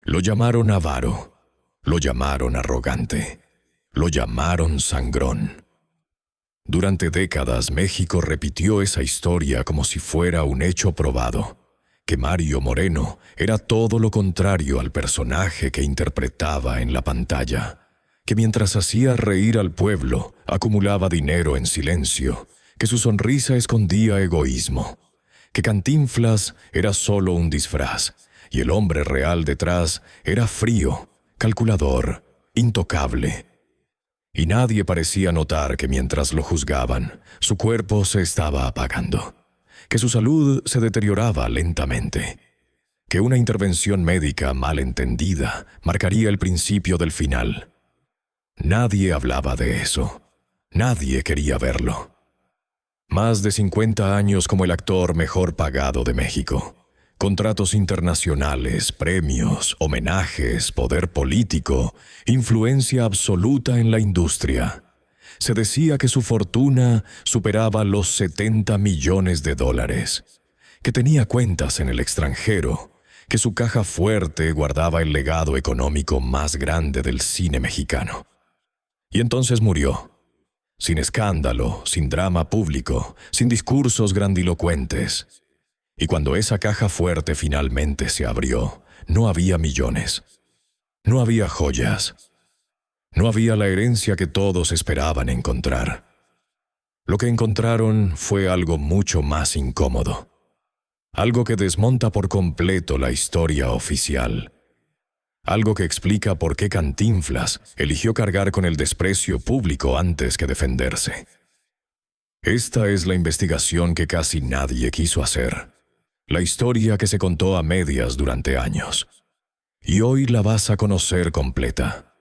Lo llamaron avaro, lo llamaron arrogante, lo llamaron sangrón. Durante décadas México repitió esa historia como si fuera un hecho probado, que Mario Moreno era todo lo contrario al personaje que interpretaba en la pantalla, que mientras hacía reír al pueblo, acumulaba dinero en silencio, que su sonrisa escondía egoísmo, que Cantinflas era solo un disfraz, y el hombre real detrás era frío, calculador, intocable. Y nadie parecía notar que mientras lo juzgaban, su cuerpo se estaba apagando, que su salud se deterioraba lentamente, que una intervención médica mal entendida marcaría el principio del final. Nadie hablaba de eso. Nadie quería verlo. Más de 50 años como el actor mejor pagado de México. Contratos internacionales, premios, homenajes, poder político, influencia absoluta en la industria. Se decía que su fortuna superaba los 70 millones de dólares, que tenía cuentas en el extranjero, que su caja fuerte guardaba el legado económico más grande del cine mexicano. Y entonces murió. Sin escándalo, sin drama público, sin discursos grandilocuentes. Y cuando esa caja fuerte finalmente se abrió, no había millones. No había joyas. No había la herencia que todos esperaban encontrar. Lo que encontraron fue algo mucho más incómodo. Algo que desmonta por completo la historia oficial. Algo que explica por qué Cantinflas eligió cargar con el desprecio público antes que defenderse. Esta es la investigación que casi nadie quiso hacer. La historia que se contó a medias durante años. Y hoy la vas a conocer completa.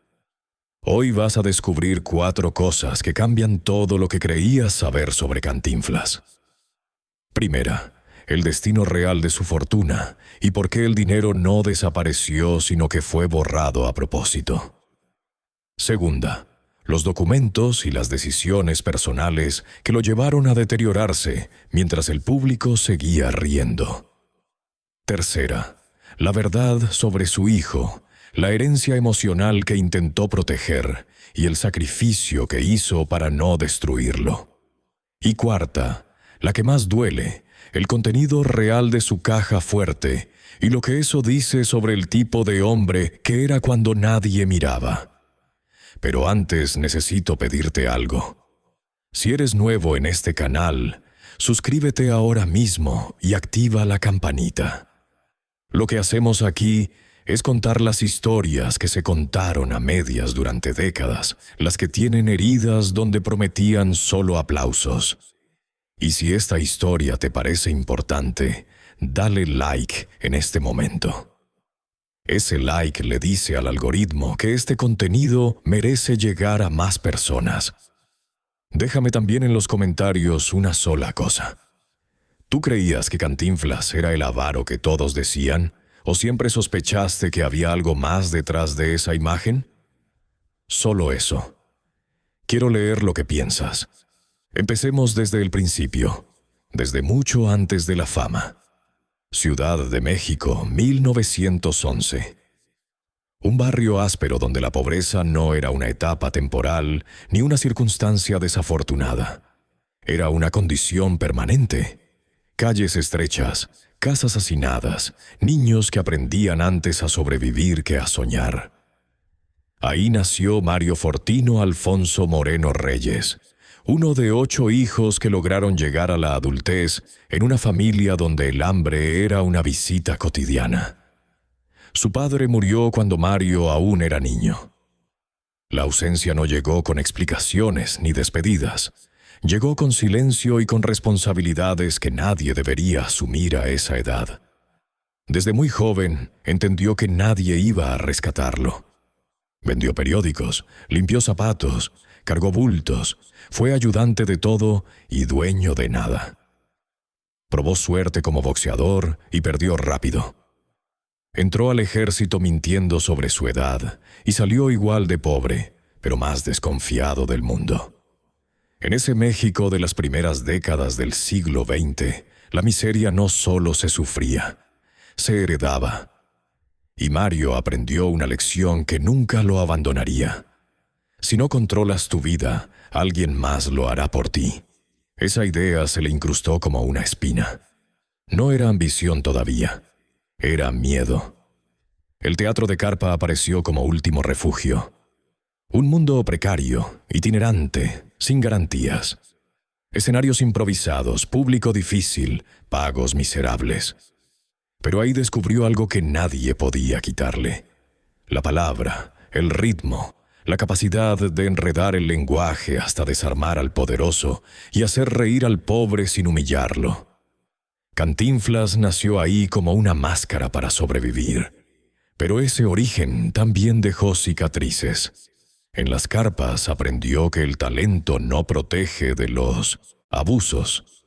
Hoy vas a descubrir 4 cosas que cambian todo lo que creías saber sobre Cantinflas. Primera, el destino real de su fortuna y por qué el dinero no desapareció sino que fue borrado a propósito. Segunda, los documentos y las decisiones personales que lo llevaron a deteriorarse mientras el público seguía riendo. Tercera, la verdad sobre su hijo, la herencia emocional que intentó proteger y el sacrificio que hizo para no destruirlo. Y cuarta, la que más duele, el contenido real de su caja fuerte y lo que eso dice sobre el tipo de hombre que era cuando nadie miraba. Pero antes necesito pedirte algo. Si eres nuevo en este canal, suscríbete ahora mismo y activa la campanita. Lo que hacemos aquí es contar las historias que se contaron a medias durante décadas, las que tienen heridas donde prometían solo aplausos. Y si esta historia te parece importante, dale like en este momento. Ese like le dice al algoritmo que este contenido merece llegar a más personas. Déjame también en los comentarios una sola cosa. ¿Tú creías que Cantinflas era el avaro que todos decían? ¿O siempre sospechaste que había algo más detrás de esa imagen? Solo eso. Quiero leer lo que piensas. Empecemos desde el principio, desde mucho antes de la fama. Ciudad de México, 1911. Un barrio áspero donde la pobreza no era una etapa temporal ni una circunstancia desafortunada. Era una condición permanente. Calles estrechas, casas hacinadas, niños que aprendían antes a sobrevivir que a soñar. Ahí nació Mario Fortino Alfonso Moreno Reyes, uno de 8 hijos que lograron llegar a la adultez en una familia donde el hambre era una visita cotidiana. Su padre murió cuando Mario aún era niño. La ausencia no llegó con explicaciones ni despedidas. Llegó con silencio y con responsabilidades que nadie debería asumir a esa edad. Desde muy joven entendió que nadie iba a rescatarlo. Vendió periódicos, limpió zapatos, cargó bultos, fue ayudante de todo y dueño de nada. Probó suerte como boxeador y perdió rápido. Entró al ejército mintiendo sobre su edad y salió igual de pobre, pero más desconfiado del mundo. En ese México de las primeras décadas del siglo XX, la miseria no solo se sufría, se heredaba. Y Mario aprendió una lección que nunca lo abandonaría. Si no controlas tu vida, alguien más lo hará por ti. Esa idea se le incrustó como una espina. No era ambición todavía, era miedo. El teatro de carpa apareció como último refugio. Un mundo precario, itinerante, sin garantías. Escenarios improvisados, público difícil, pagos miserables. Pero ahí descubrió algo que nadie podía quitarle. La palabra, el ritmo, la capacidad de enredar el lenguaje hasta desarmar al poderoso y hacer reír al pobre sin humillarlo. Cantinflas nació ahí como una máscara para sobrevivir. Pero ese origen también dejó cicatrices. En las carpas aprendió que el talento no protege de los abusos,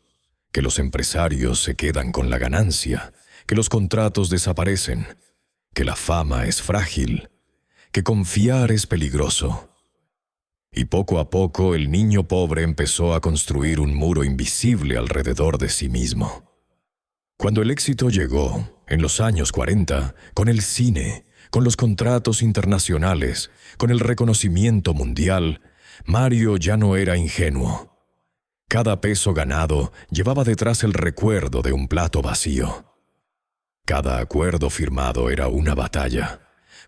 que los empresarios se quedan con la ganancia, que los contratos desaparecen, que la fama es frágil, que confiar es peligroso. Y poco a poco el niño pobre empezó a construir un muro invisible alrededor de sí mismo. Cuando el éxito llegó, en los años 40, con el cine, con los contratos internacionales, con el reconocimiento mundial, Mario ya no era ingenuo. Cada peso ganado llevaba detrás el recuerdo de un plato vacío. Cada acuerdo firmado era una batalla.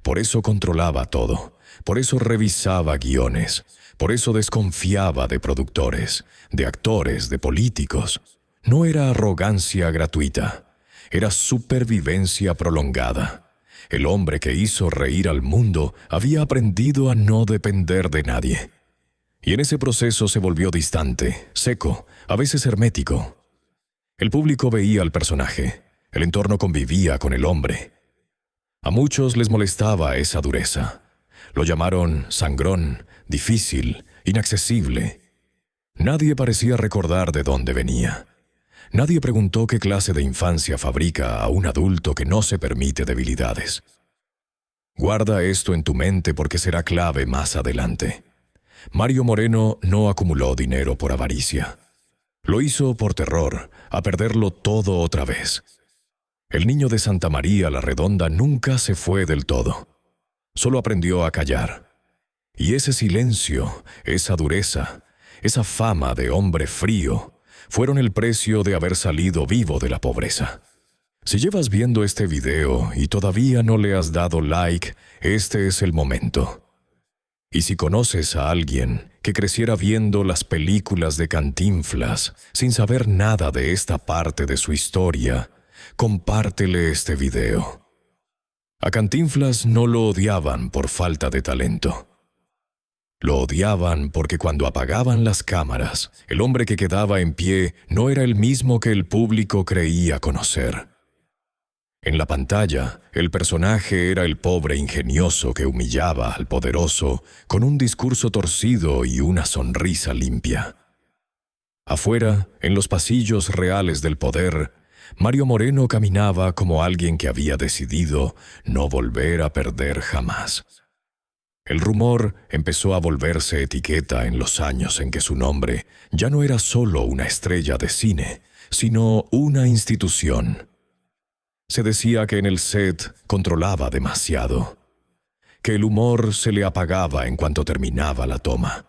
Por eso controlaba todo, por eso revisaba guiones, por eso desconfiaba de productores, de actores, de políticos. No era arrogancia gratuita, era supervivencia prolongada. El hombre que hizo reír al mundo había aprendido a no depender de nadie. Y en ese proceso se volvió distante, seco, a veces hermético. El público veía al personaje, el entorno convivía con el hombre. A muchos les molestaba esa dureza. Lo llamaron sangrón, difícil, inaccesible. Nadie parecía recordar de dónde venía. Nadie preguntó qué clase de infancia fabrica a un adulto que no se permite debilidades. Guarda esto en tu mente porque será clave más adelante. Mario Moreno no acumuló dinero por avaricia. Lo hizo por terror, a perderlo todo otra vez. El niño de Santa María la Redonda nunca se fue del todo. Solo aprendió a callar. Y ese silencio, esa dureza, esa fama de hombre frío, fueron el precio de haber salido vivo de la pobreza. Si llevas viendo este video y todavía no le has dado like, este es el momento. Y si conoces a alguien que creciera viendo las películas de Cantinflas sin saber nada de esta parte de su historia, compártele este video. A Cantinflas no lo odiaban por falta de talento. Lo odiaban porque cuando apagaban las cámaras, el hombre que quedaba en pie no era el mismo que el público creía conocer. En la pantalla, el personaje era el pobre ingenioso que humillaba al poderoso con un discurso torcido y una sonrisa limpia. Afuera, en los pasillos reales del poder, Mario Moreno caminaba como alguien que había decidido no volver a perder jamás. El rumor empezó a volverse etiqueta en los años en que su nombre ya no era solo una estrella de cine, sino una institución. Se decía que en el set controlaba demasiado, que el humor se le apagaba en cuanto terminaba la toma,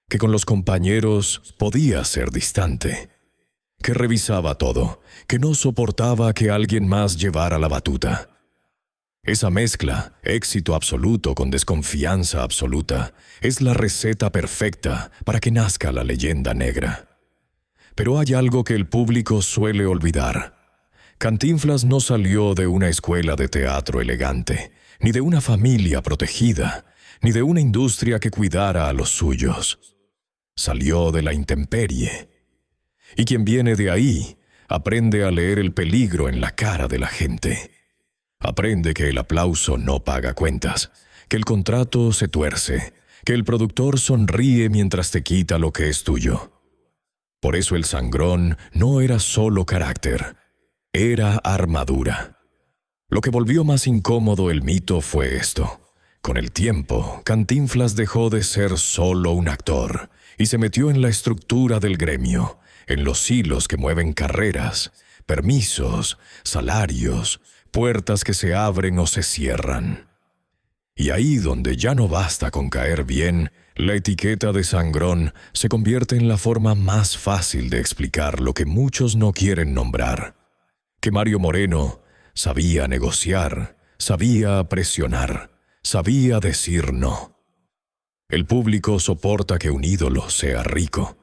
que con los compañeros podía ser distante, que revisaba todo, que no soportaba que alguien más llevara la batuta. Esa mezcla, éxito absoluto con desconfianza absoluta, es la receta perfecta para que nazca la leyenda negra. Pero hay algo que el público suele olvidar. Cantinflas no salió de una escuela de teatro elegante, ni de una familia protegida, ni de una industria que cuidara a los suyos. Salió de la intemperie. Y quien viene de ahí, aprende a leer el peligro en la cara de la gente. Aprende que el aplauso no paga cuentas, que el contrato se tuerce, que el productor sonríe mientras te quita lo que es tuyo. Por eso el sangrón no era solo carácter, era armadura. Lo que volvió más incómodo el mito fue esto. Con el tiempo, Cantinflas dejó de ser solo un actor y se metió en la estructura del gremio, en los hilos que mueven carreras, permisos, salarios, puertas que se abren o se cierran. Y ahí donde ya no basta con caer bien, la etiqueta de sangrón se convierte en la forma más fácil de explicar lo que muchos no quieren nombrar. Que Mario Moreno sabía negociar, sabía presionar, sabía decir no. El público soporta que un ídolo sea rico.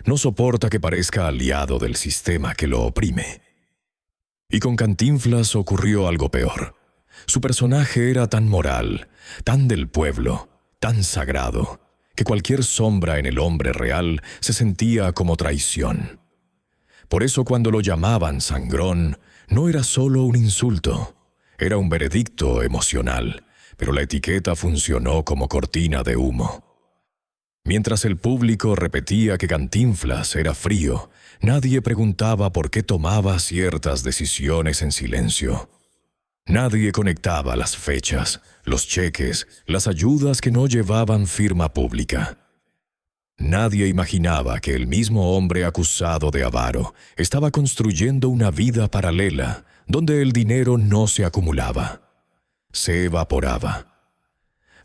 No soporta que parezca aliado del sistema que lo oprime. Y con Cantinflas ocurrió algo peor. Su personaje era tan moral, tan del pueblo, tan sagrado, que cualquier sombra en el hombre real se sentía como traición. Por eso cuando lo llamaban sangrón, no era solo un insulto, era un veredicto emocional, pero la etiqueta funcionó como cortina de humo. Mientras el público repetía que Cantinflas era frío, nadie preguntaba por qué tomaba ciertas decisiones en silencio. Nadie conectaba las fechas, los cheques, las ayudas que no llevaban firma pública. Nadie imaginaba que el mismo hombre acusado de avaro estaba construyendo una vida paralela donde el dinero no se acumulaba, se evaporaba.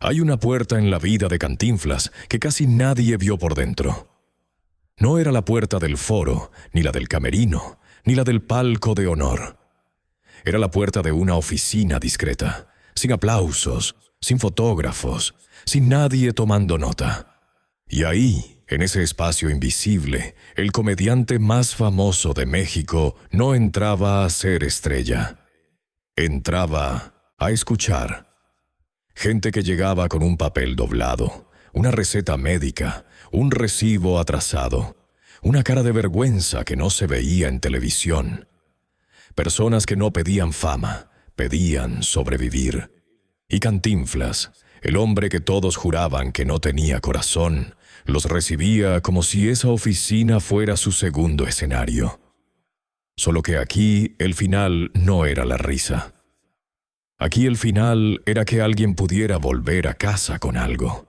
Hay una puerta en la vida de Cantinflas que casi nadie vio por dentro. No era la puerta del foro, ni la del camerino, ni la del palco de honor. Era la puerta de una oficina discreta, sin aplausos, sin fotógrafos, sin nadie tomando nota. Y ahí, en ese espacio invisible, el comediante más famoso de México no entraba a ser estrella. Entraba a escuchar. Gente que llegaba con un papel doblado, una receta médica, un recibo atrasado, una cara de vergüenza que no se veía en televisión. Personas que no pedían fama, pedían sobrevivir. Y Cantinflas, el hombre que todos juraban que no tenía corazón, los recibía como si esa oficina fuera su segundo escenario. Solo que aquí el final no era la risa. Aquí el final era que alguien pudiera volver a casa con algo.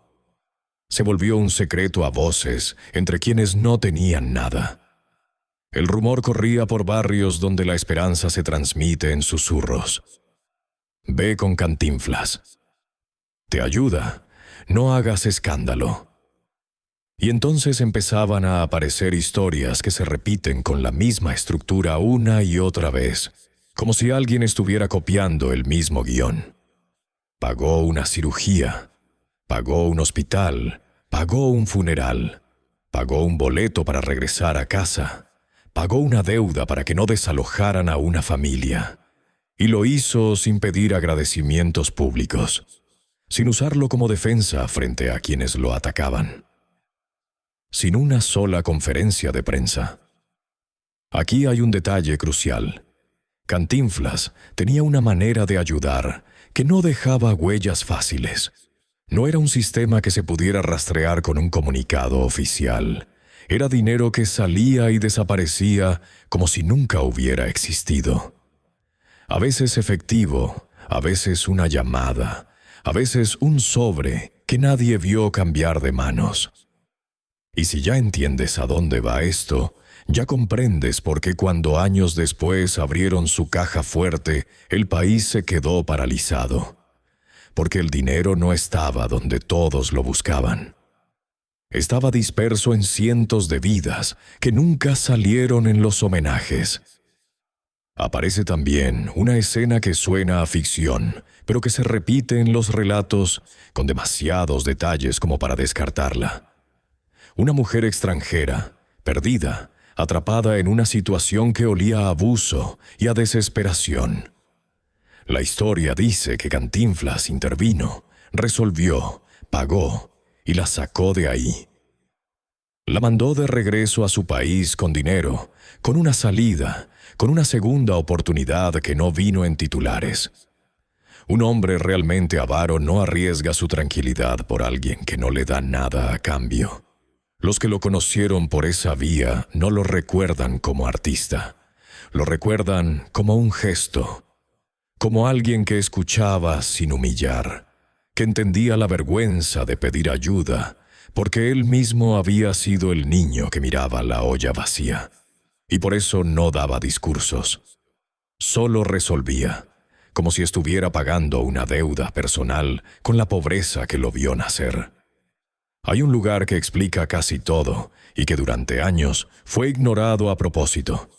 Se volvió un secreto a voces entre quienes no tenían nada. El rumor corría por barrios donde la esperanza se transmite en susurros. Ve con Cantinflas. Te ayuda, no hagas escándalo. Y entonces empezaban a aparecer historias que se repiten con la misma estructura una y otra vez, como si alguien estuviera copiando el mismo guión. Pagó una cirugía, pagó un hospital, pagó un funeral, pagó un boleto para regresar a casa, pagó una deuda para que no desalojaran a una familia. Y lo hizo sin pedir agradecimientos públicos, sin usarlo como defensa frente a quienes lo atacaban. Sin una sola conferencia de prensa. Aquí hay un detalle crucial. Cantinflas tenía una manera de ayudar que no dejaba huellas fáciles. No era un sistema que se pudiera rastrear con un comunicado oficial. Era dinero que salía y desaparecía como si nunca hubiera existido. A veces efectivo, a veces una llamada, a veces un sobre que nadie vio cambiar de manos. Y si ya entiendes a dónde va esto, ya comprendes por qué cuando años después abrieron su caja fuerte, el país se quedó paralizado. Porque el dinero no estaba donde todos lo buscaban. Estaba disperso en cientos de vidas que nunca salieron en los homenajes. Aparece también una escena que suena a ficción, pero que se repite en los relatos con demasiados detalles como para descartarla. Una mujer extranjera, perdida, atrapada en una situación que olía a abuso y a desesperación. La historia dice que Cantinflas intervino, resolvió, pagó y la sacó de ahí. La mandó de regreso a su país con dinero, con una salida, con una segunda oportunidad que no vino en titulares. Un hombre realmente avaro no arriesga su tranquilidad por alguien que no le da nada a cambio. Los que lo conocieron por esa vía no lo recuerdan como artista. Lo recuerdan como un gesto, como alguien que escuchaba sin humillar, que entendía la vergüenza de pedir ayuda, porque él mismo había sido el niño que miraba la olla vacía, y por eso no daba discursos. Solo resolvía, como si estuviera pagando una deuda personal con la pobreza que lo vio nacer. Hay un lugar que explica casi todo y que durante años fue ignorado a propósito.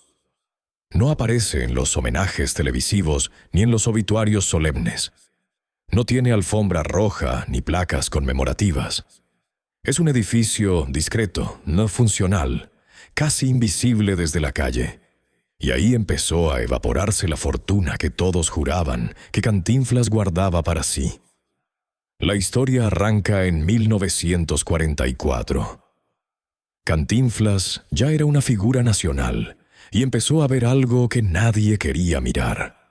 No aparece en los homenajes televisivos ni en los obituarios solemnes. No tiene alfombra roja ni placas conmemorativas. Es un edificio discreto, no funcional, casi invisible desde la calle. Y ahí empezó a evaporarse la fortuna que todos juraban que Cantinflas guardaba para sí. La historia arranca en 1944. Cantinflas ya era una figura nacional y empezó a ver algo que nadie quería mirar.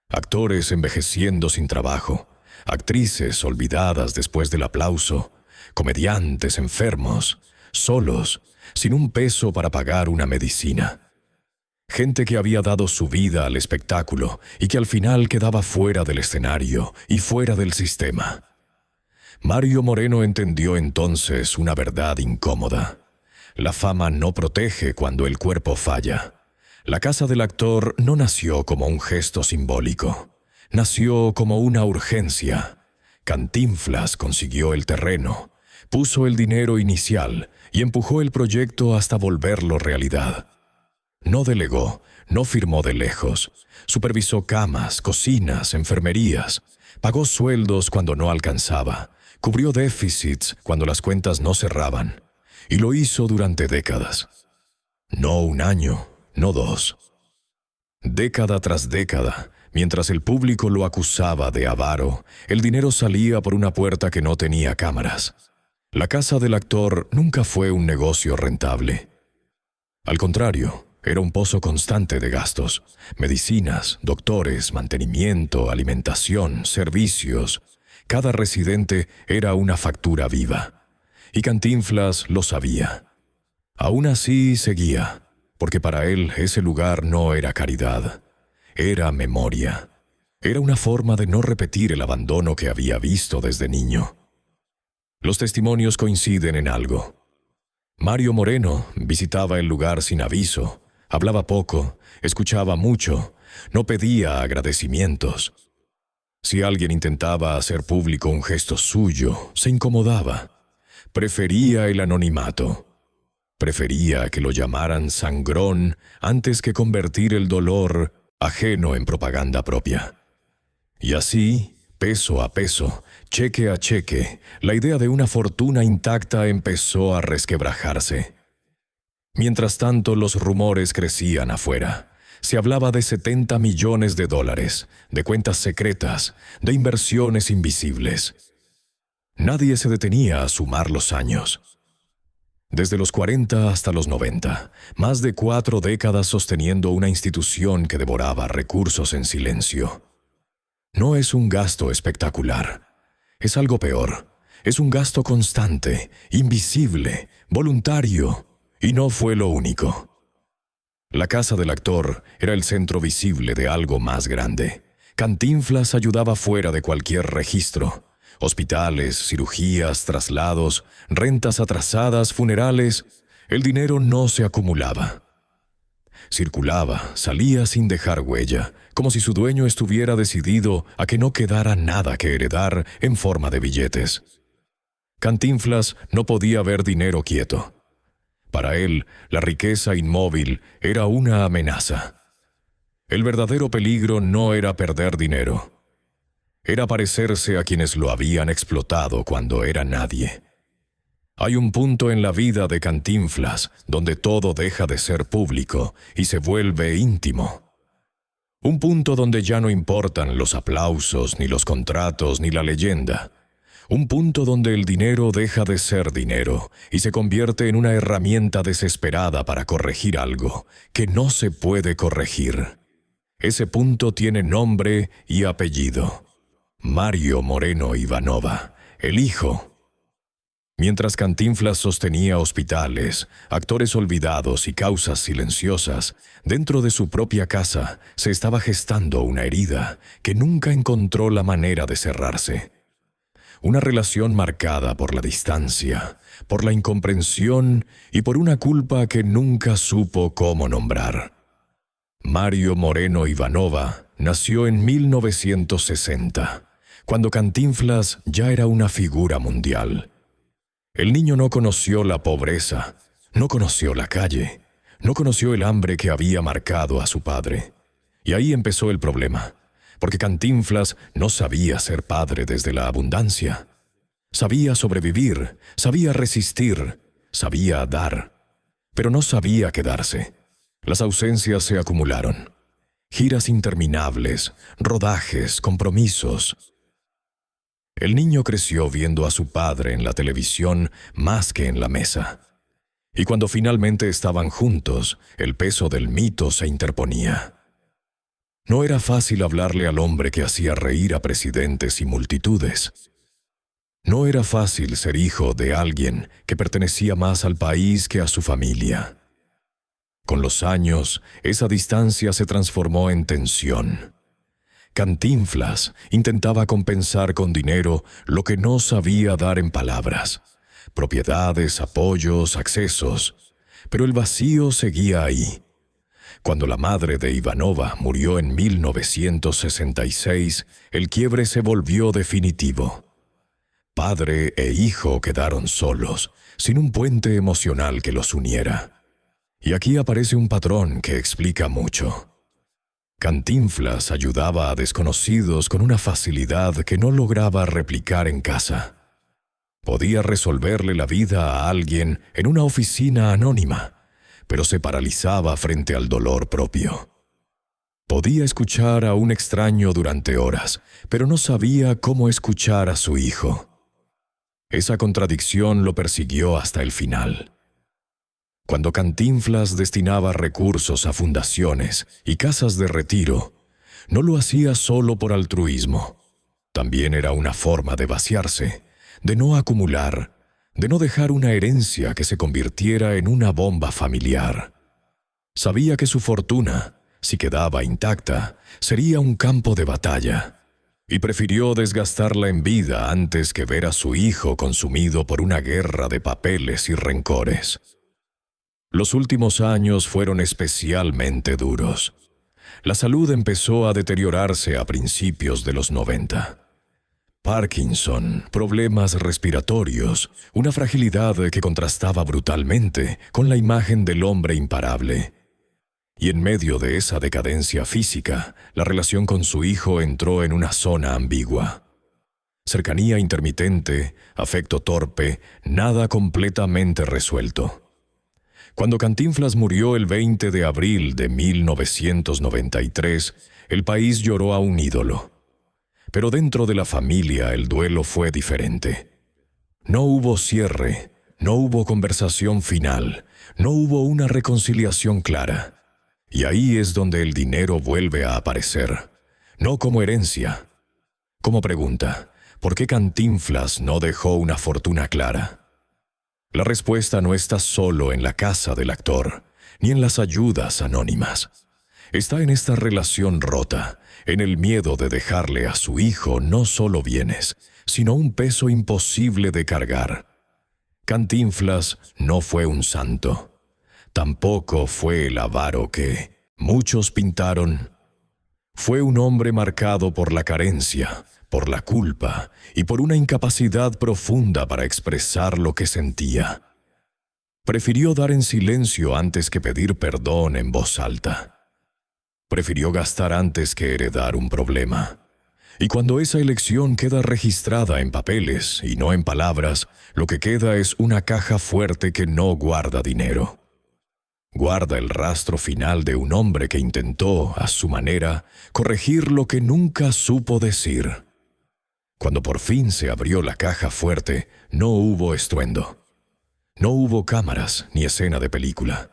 Actores envejeciendo sin trabajo, actrices olvidadas después del aplauso, comediantes enfermos, solos, sin un peso para pagar una medicina. Gente que había dado su vida al espectáculo y que al final quedaba fuera del escenario y fuera del sistema. Mario Moreno entendió entonces una verdad incómoda. La fama no protege cuando el cuerpo falla. La casa del actor no nació como un gesto simbólico. Nació como una urgencia. Cantinflas consiguió el terreno, puso el dinero inicial y empujó el proyecto hasta volverlo realidad. No delegó, no firmó de lejos, supervisó camas, cocinas, enfermerías, pagó sueldos cuando no alcanzaba, cubrió déficits cuando las cuentas no cerraban, y lo hizo durante décadas. No un año, no dos. Década tras década, mientras el público lo acusaba de avaro, el dinero salía por una puerta que no tenía cámaras. La casa del actor nunca fue un negocio rentable. Al contrario, era un pozo constante de gastos, medicinas, doctores, mantenimiento, alimentación, servicios. Cada residente era una factura viva. Y Cantinflas lo sabía. Aún así seguía, porque para él ese lugar no era caridad, era memoria. Era una forma de no repetir el abandono que había visto desde niño. Los testimonios coinciden en algo. Mario Moreno visitaba el lugar sin aviso. Hablaba poco, escuchaba mucho, no pedía agradecimientos. Si alguien intentaba hacer público un gesto suyo, se incomodaba. Prefería el anonimato. Prefería que lo llamaran sangrón antes que convertir el dolor ajeno en propaganda propia. Y así, peso a peso, cheque a cheque, la idea de una fortuna intacta empezó a resquebrajarse. Mientras tanto, los rumores crecían afuera. Se hablaba de $70 millones, de cuentas secretas, de inversiones invisibles. Nadie se detenía a sumar los años. Desde los 40 hasta los 90, más de 4 décadas sosteniendo una institución que devoraba recursos en silencio. No es un gasto espectacular. Es algo peor. Es un gasto constante, invisible, voluntario. Y no fue lo único. La casa del actor era el centro visible de algo más grande. Cantinflas ayudaba fuera de cualquier registro. Hospitales, cirugías, traslados, rentas atrasadas, funerales. El dinero no se acumulaba. Circulaba, salía sin dejar huella, como si su dueño estuviera decidido a que no quedara nada que heredar en forma de billetes. Cantinflas no podía ver dinero quieto. Para él, la riqueza inmóvil era una amenaza. El verdadero peligro no era perder dinero. Era parecerse a quienes lo habían explotado cuando era nadie. Hay un punto en la vida de Cantinflas donde todo deja de ser público y se vuelve íntimo. Un punto donde ya no importan los aplausos, ni los contratos, ni la leyenda. Un punto donde el dinero deja de ser dinero y se convierte en una herramienta desesperada para corregir algo que no se puede corregir. Ese punto tiene nombre y apellido. Mario Moreno Ivanova, el hijo. Mientras Cantinflas sostenía hospitales, actores olvidados y causas silenciosas, dentro de su propia casa se estaba gestando una herida que nunca encontró la manera de cerrarse. Una relación marcada por la distancia, por la incomprensión y por una culpa que nunca supo cómo nombrar. Mario Moreno Ivanova nació en 1960, cuando Cantinflas ya era una figura mundial. El niño no conoció la pobreza, no conoció la calle, no conoció el hambre que había marcado a su padre. Y ahí empezó el problema, porque Cantinflas no sabía ser padre desde la abundancia. Sabía sobrevivir, sabía resistir, sabía dar, pero no sabía quedarse. Las ausencias se acumularon. Giras interminables, rodajes, compromisos. El niño creció viendo a su padre en la televisión más que en la mesa. Y cuando finalmente estaban juntos, el peso del mito se interponía. No era fácil hablarle al hombre que hacía reír a presidentes y multitudes. No era fácil ser hijo de alguien que pertenecía más al país que a su familia. Con los años, esa distancia se transformó en tensión. Cantinflas intentaba compensar con dinero lo que no sabía dar en palabras: propiedades, apoyos, accesos. Pero el vacío seguía ahí. Cuando la madre de Ivanova murió en 1966, el quiebre se volvió definitivo. Padre e hijo quedaron solos, sin un puente emocional que los uniera. Y aquí aparece un patrón que explica mucho. Cantinflas ayudaba a desconocidos con una facilidad que no lograba replicar en casa. Podía resolverle la vida a alguien en una oficina anónima, pero se paralizaba frente al dolor propio. Podía escuchar a un extraño durante horas, pero no sabía cómo escuchar a su hijo. Esa contradicción lo persiguió hasta el final. Cuando Cantinflas destinaba recursos a fundaciones y casas de retiro, no lo hacía solo por altruismo. También era una forma de vaciarse, de no acumular, de no dejar una herencia que se convirtiera en una bomba familiar. Sabía que su fortuna, si quedaba intacta, sería un campo de batalla, y prefirió desgastarla en vida antes que ver a su hijo consumido por una guerra de papeles y rencores. Los últimos años fueron especialmente duros. La salud empezó a deteriorarse a principios de los 90. Parkinson, problemas respiratorios, una fragilidad que contrastaba brutalmente con la imagen del hombre imparable. Y en medio de esa decadencia física, la relación con su hijo entró en una zona ambigua. Cercanía intermitente, afecto torpe, nada completamente resuelto. Cuando Cantinflas murió el 20 de abril de 1993, el país lloró a un ídolo. Pero dentro de la familia el duelo fue diferente. No hubo cierre, no hubo conversación final, no hubo una reconciliación clara. Y ahí es donde el dinero vuelve a aparecer, no como herencia. Como pregunta, ¿por qué Cantinflas no dejó una fortuna clara? La respuesta no está solo en la casa del actor, ni en las ayudas anónimas. Está en esta relación rota, en el miedo de dejarle a su hijo no solo bienes, sino un peso imposible de cargar. Cantinflas no fue un santo. Tampoco fue el avaro que muchos pintaron. Fue un hombre marcado por la carencia, por la culpa y por una incapacidad profunda para expresar lo que sentía. Prefirió dar en silencio antes que pedir perdón en voz alta. Prefirió gastar antes que heredar un problema. Y cuando esa elección queda registrada en papeles y no en palabras, lo que queda es una caja fuerte que no guarda dinero. Guarda el rastro final de un hombre que intentó, a su manera, corregir lo que nunca supo decir. Cuando por fin se abrió la caja fuerte, no hubo estruendo. No hubo cámaras ni escena de película.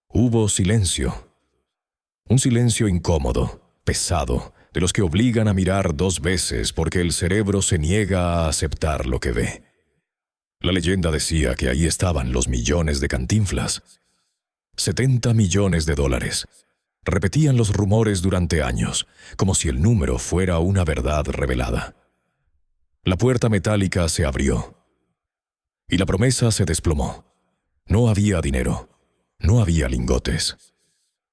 Hubo silencio. Un silencio incómodo, pesado, de los que obligan a mirar 2 veces porque el cerebro se niega a aceptar lo que ve. La leyenda decía que ahí estaban los millones de Cantinflas. 70 millones de dólares. Repetían los rumores durante años, como si el número fuera una verdad revelada. La puerta metálica se abrió. Y la promesa se desplomó. No había dinero. No había lingotes.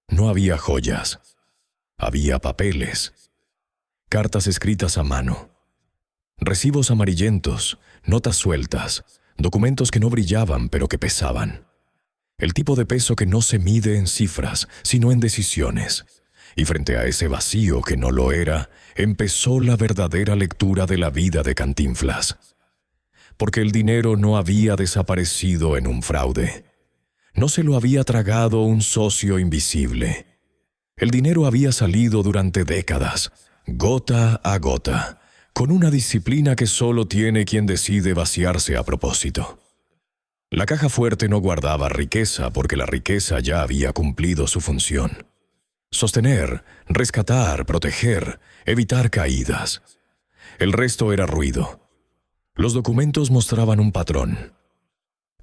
No había joyas. Había papeles, cartas escritas a mano, recibos amarillentos, notas sueltas, documentos que no brillaban pero que pesaban. El tipo de peso que no se mide en cifras, sino en decisiones. Y frente a ese vacío que no lo era, empezó la verdadera lectura de la vida de Cantinflas. Porque el dinero no había desaparecido en un fraude. No se lo había tragado un socio invisible. El dinero había salido durante décadas, gota a gota, con una disciplina que solo tiene quien decide vaciarse a propósito. La caja fuerte no guardaba riqueza porque la riqueza ya había cumplido su función. Sostener, rescatar, proteger, evitar caídas. El resto era ruido. Los documentos mostraban un patrón.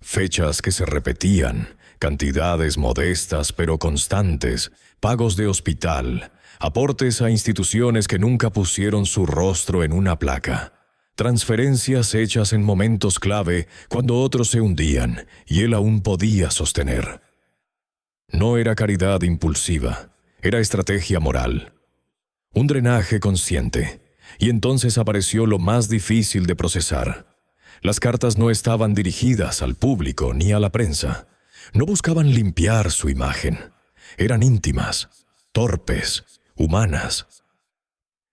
Fechas que se repetían, cantidades modestas pero constantes, pagos de hospital, aportes a instituciones que nunca pusieron su rostro en una placa, transferencias hechas en momentos clave cuando otros se hundían y él aún podía sostener. No era caridad impulsiva, era estrategia moral. Un drenaje consciente, y entonces apareció lo más difícil de procesar. Las cartas no estaban dirigidas al público ni a la prensa. No buscaban limpiar su imagen. Eran íntimas, torpes, humanas.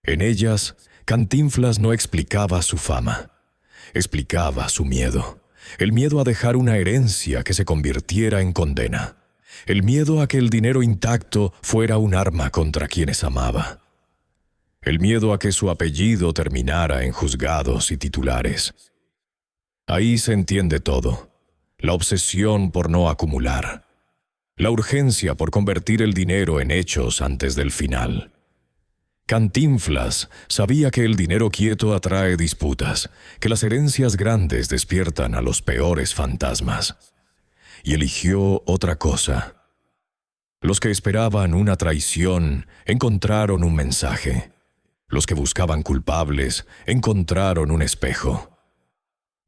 En ellas, Cantinflas no explicaba su fama. Explicaba su miedo. El miedo a dejar una herencia que se convirtiera en condena. El miedo a que el dinero intacto fuera un arma contra quienes amaba. El miedo a que su apellido terminara en juzgados y titulares. Ahí se entiende todo. La obsesión por no acumular. La urgencia por convertir el dinero en hechos antes del final. Cantinflas sabía que el dinero quieto atrae disputas, que las herencias grandes despiertan a los peores fantasmas. Y eligió otra cosa. Los que esperaban una traición encontraron un mensaje. Los que buscaban culpables encontraron un espejo.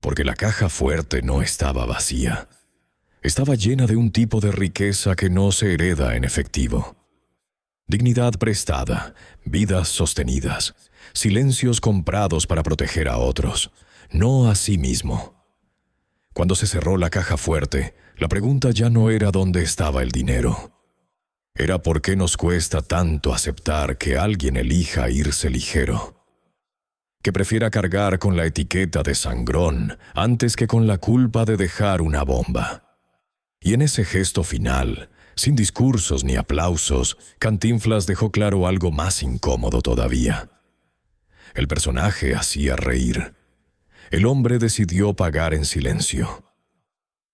Porque la caja fuerte no estaba vacía. Estaba llena de un tipo de riqueza que no se hereda en efectivo. Dignidad prestada, vidas sostenidas, silencios comprados para proteger a otros, no a sí mismo. Cuando se cerró la caja fuerte, la pregunta ya no era dónde estaba el dinero. Era por qué nos cuesta tanto aceptar que alguien elija irse ligero. Que prefiera cargar con la etiqueta de sangrón antes que con la culpa de dejar una bomba. Y en ese gesto final, sin discursos ni aplausos, Cantinflas dejó claro algo más incómodo todavía. El personaje hacía reír. El hombre decidió pagar en silencio.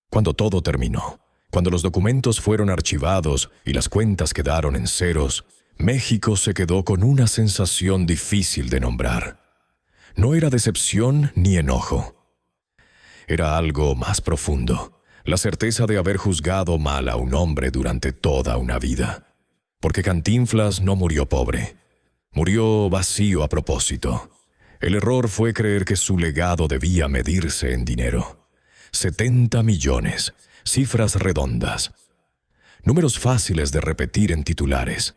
Cuando todo terminó, cuando los documentos fueron archivados y las cuentas quedaron en ceros, México se quedó con una sensación difícil de nombrar. No era decepción ni enojo. Era algo más profundo, la certeza de haber juzgado mal a un hombre durante toda una vida. Porque Cantinflas no murió pobre. Murió vacío a propósito. El error fue creer que su legado debía medirse en dinero. 70 millones, cifras redondas. Números fáciles de repetir en titulares.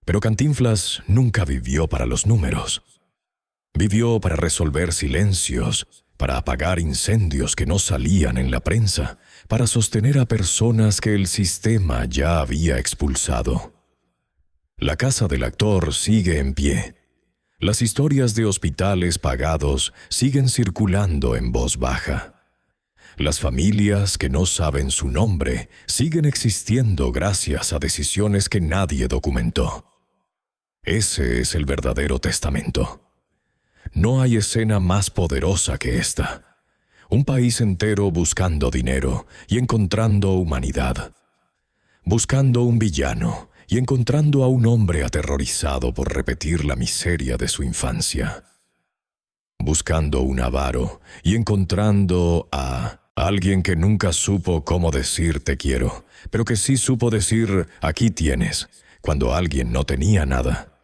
Pero Cantinflas nunca vivió para los números. Vivió para resolver silencios, para apagar incendios que no salían en la prensa, para sostener a personas que el sistema ya había expulsado. La casa del actor sigue en pie. Las historias de hospitales pagados siguen circulando en voz baja. Las familias que no saben su nombre siguen existiendo gracias a decisiones que nadie documentó. Ese es el verdadero testamento. No hay escena más poderosa que esta. Un país entero buscando dinero y encontrando humanidad. Buscando un villano y encontrando a un hombre aterrorizado por repetir la miseria de su infancia. Buscando un avaro y encontrando a alguien que nunca supo cómo decir te quiero, pero que sí supo decir aquí tienes, cuando alguien no tenía nada.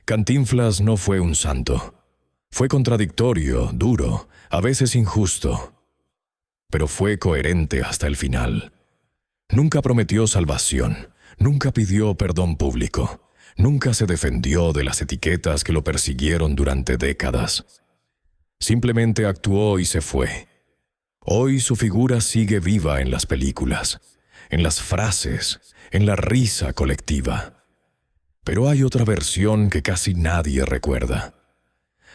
Cantinflas no fue un santo. Fue contradictorio, duro, a veces injusto, pero fue coherente hasta el final. Nunca prometió salvación, nunca pidió perdón público, Nunca se defendió de las etiquetas que lo persiguieron durante décadas. Simplemente actuó y se fue. Hoy su figura sigue viva en las películas, en las frases, en la risa colectiva. Pero hay otra versión que casi nadie recuerda.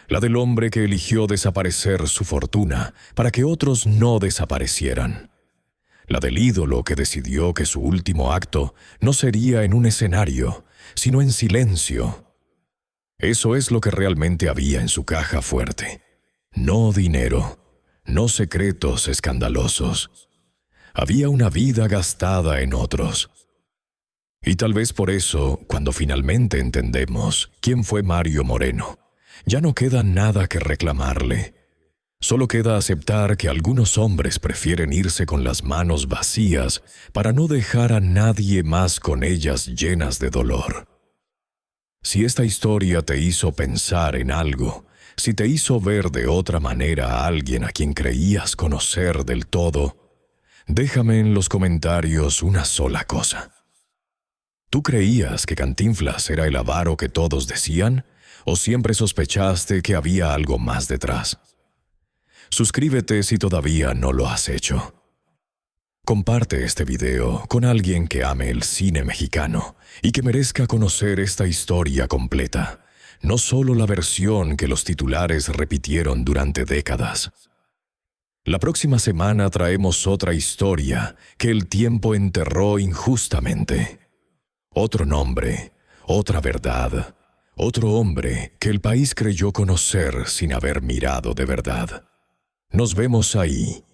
La del hombre que eligió desaparecer su fortuna para que otros no desaparecieran. La del ídolo que decidió que su último acto no sería en un escenario, sino en silencio. Eso es lo que realmente había en su caja fuerte. No dinero, no secretos escandalosos. Había una vida gastada en otros. Y tal vez por eso, cuando finalmente entendemos quién fue Mario Moreno, ya no queda nada que reclamarle. Solo queda aceptar que algunos hombres prefieren irse con las manos vacías para no dejar a nadie más con ellas llenas de dolor. Si esta historia te hizo pensar en algo, si te hizo ver de otra manera a alguien a quien creías conocer del todo, déjame en los comentarios una sola cosa. ¿Tú creías que Cantinflas era el avaro que todos decían, o siempre sospechaste que había algo más detrás? Suscríbete si todavía no lo has hecho. Comparte este video con alguien que ame el cine mexicano y que merezca conocer esta historia completa, no solo la versión que los titulares repitieron durante décadas. La próxima semana traemos otra historia que el tiempo enterró injustamente. Otro nombre, otra verdad, otro hombre que el país creyó conocer sin haber mirado de verdad. Nos vemos ahí,